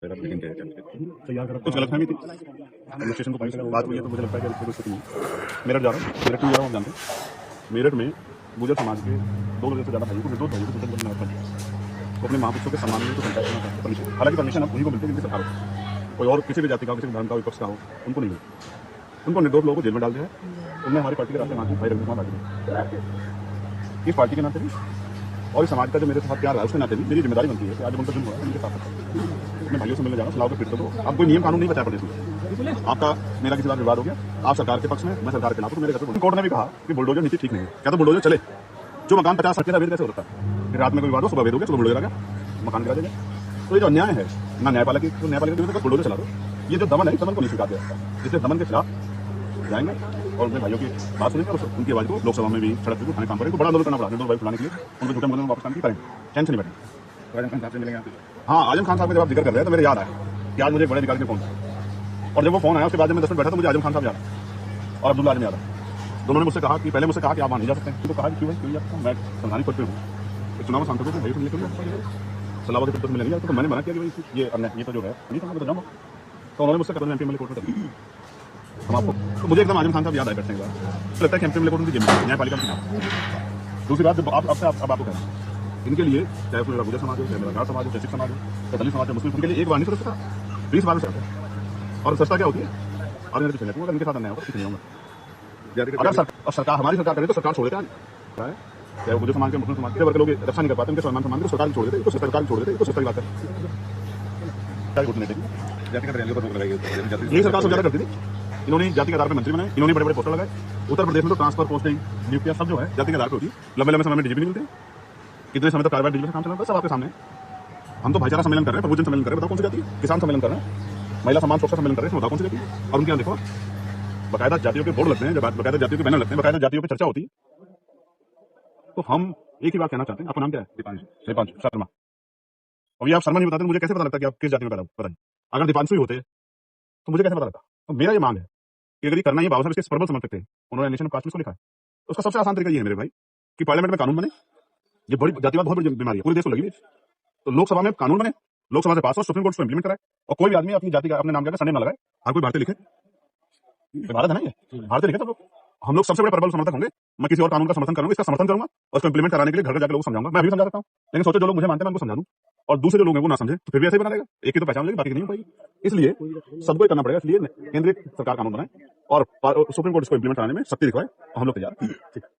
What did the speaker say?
मेरा मीटिंग के तैयार करा, कुछ गलतफहमी थी एडमिनिस्ट्रेशन को, पॉइंट बात हुई है, तो मुझे लगता है कि कोई स्थिति नहीं। मेरठ जा रहा हूँ, मेरठ क्यों जा रहा हूँ आप जानते हैं? मेरठ में गुर्जर समाज के 2 दर्जन से ज़्यादा भाइयों को, निर्दोष भाइयों को सूचना बनना तो अपने महापुरुषों के सम्मान में तो पंचायत चुनाव चाहते परमिशन, हालांकि परमिशन अब उन्हीं को मिलती है जिनकी सरकार हो, कोई और किसी भी जाति का, किसी भी धर्म का, विपक्ष का हो, उनको नहीं मिलती। उनको निर्दोष लोगों को जेल में डाल दिया है। उनमें हमारी पार्टी के राष्ट्रीय महासचिव भाई रविंद्र कुमार राजू, इस पार्टी के नाते भी और इस समाज का जो मेरे साथ प्यार है उसके नाते भी मेरी जिम्मेदारी बनती है कि आज उनका दिन हुआ है, उनके साथ अपने भाइयों से मिलने जाना, सलाह के फिर तो अब कोई नियम कानून नहीं बचा प्रदेश में। आपका मेरा किसी बात विवाद हो गया, आप सरकार के पक्ष में, मैं सरकार के खिलाफ हूं, मेरे घर कोर्ट ने भी कहा कि बुलडोजर नीति ठीक नहीं है। क्या तो बुलडोजर चले, जो मकान 50 का वेद कैसे होता है? फिर रात में कोई विवाद हो, सुबह वेद हो गया, सुबह बुलडोजर आ गया, मकान गिरा देगा। तो ये जो अन्याय है ना, न्यायपालिका की, तो न्यायपालिका की बुलडोजर चला दो। ये जो दमन है, दमन को नहीं स्वीकार किया जाता। इसलिए दमन के खिलाफ जाएंगे और अपने भाइयों की बात सुनेंगे और उनकी आवाज को लोकसभा में भी सड़क पर उठाने काम करेंगे। तो बड़ा आंदोलन करना पड़ा, निर्दोष भाई फुलाने के लिए, उनको झूठे मुकदमे में वापस काम करेंगे, टेंशन नहीं बैठेंगे। आजम खान साहब से मिलेंगे। हाँ, आजम खान साहब का जब आप जिक्र कर रहे हैं तो मेरे याद आया कि आज मुझे बड़े अधिकारी के फोन था, और जब वो फोन आया उसके बाद जब मैं 10 मिनट बैठा तो मुझे आजम खान साहब याद आया और अब्दुल्ला आजम याद आया। दोनों ने मुझसे कहा कि पहले मुझसे कहा कि आप वहाँ नहीं जा सकते, उनको कहा कि क्यों है, मैं संवैधानिक पद पर हूँ, चुनाव सांसदों को भाई को सलाह के मिले नहीं, तो मैंने मना किया कि भाई ये अन्याय, ये तो जो है नहीं था, मैं तो जाऊँगा। तो उन्होंने मुझसे कहा एमपी कोर्ट में हम आपको, तो मुझे एकदम आजम खान साहब याद आए बैठने के बाद। लगता है कि एमपी कोर्ट उनकी जिम्मेदारी न्यायपालिका के खिलाफ। दूसरी बात, जब आप आपको कहना है इनके लिए, चाहे मेरा गुर्जर समाज हो, चाहे मेरा गाँव समाज हो, चाहे सिख समाज हो, चाहे दलित समाज हो, मुस्लिम, उनके लिए एक बार नहीं सस्ता, 20 बार में सस्ता। और सस्ता क्या होती है? और मेरे पीछे अगर इनके साथ अन्याय होगा कुछ नहीं होगा। अगर सरकार, हमारी सरकार करे तो सरकार छोड़ देते हैं, चाहे वो गुर्जर समाज के, मुस्लिम समाज के वर्ग लोग रक्षा नहीं कर पाते, उनके सम्मान को सरकार छोड़ देते, तो सरकार छोड़ देते, तो सस्ता की बात है। यही सरकार समझाना करती थी। इन्होंने जाति के आधार पर मंत्री बनाए, इन्होंने बड़े बड़े पोस्टर लगाए। उत्तर प्रदेश में तो ट्रांसफर, पोस्टिंग, नियुक्तियां सब जो है जाति के आधार पर होती है। लंबे लंबे समय में डीजीपी नहीं मिलते, कितने समय तक कार्रवाई डीजीपी से काम चला, सब आपके सामने। हम तो भाईचारा सम्मेलन कर रहे हैं, प्रभुजन सम्मेलन कर रहे हैं, बताओ कौन सी जाति है? किसान सम्मेलन कर रहे हैं, महिला सम्मान सुरक्षा सम्मेलन कर रहे हैं, बताओ कौन सी जाति है? और उनके यहाँ देखो बकायदा जातियों के बोर्ड लगते हैं, बकायदा जातियों के बैनर लगते हैं, बकायदा जातियों पर चर्चा होती है। तो हम एक ही बात कहना चाहते हैं, आपका नाम क्या है? दीपांशु शर्मा। और ये आप शर्मा नहीं बताते, मुझे कैसे पता लगता कि आप किस जाति में पैदा हुए? अगर दीपांशु ही होते तो मुझे कैसे पता लगता? तो मेरा ये मांग है कि अगर ये करना ही, बाबा साहब इसके प्रबल समर्थक थे, उन्होंने नेशन ऑफ कास्ट में इसको लिखा है, तो उसका सबसे आसान तरीका ये है मेरे भाई कि पार्लियामेंट में कानून बने। ये बड़ी जातिवाद बहुत बड़ी बीमारी है, पूरे देश को लगी हुई है। तो लोकसभा में कानून बने, लोकसभा से पास हो, सुप्रीम कोर्ट को इंप्लीमेंट कराए, और कोई भी आदमी अपनी जाति का, अपने नाम का सरनेम ना लगाए। हर कोई भारतीय लिखे, भारत है ना, ये भारतीय लिखे, तो हम लोग सबसे बड़े प्रबल समर्थक होंगे। मैं किसी और कानून का समर्थन करूंगा, इसका समर्थन करूंगा और उसको इंप्लीमेंट कराने के लिए घर घर जाकर लोगों को समझाऊंगा। मैं भी समझा सकता हूँ, लेकिन सोचो जो लोग मुझे मानते हैं मैं उनको समझा दूं, और दूसरे जो लोग हैं वो ना समझे, तो फिर भी ऐसे ही बना रहेगा। एक ही तो पहचान लेगी, बाकी नहीं हो पाएगी। इसलिए सबको ही करना पड़ेगा। इसलिए केंद्रीय सरकार कानून बनाए और सुप्रीम कोर्ट इसको इंप्लीमेंट कराने में शक्ति दिखाए, और हम लोग तैयार हैं। ठीक है।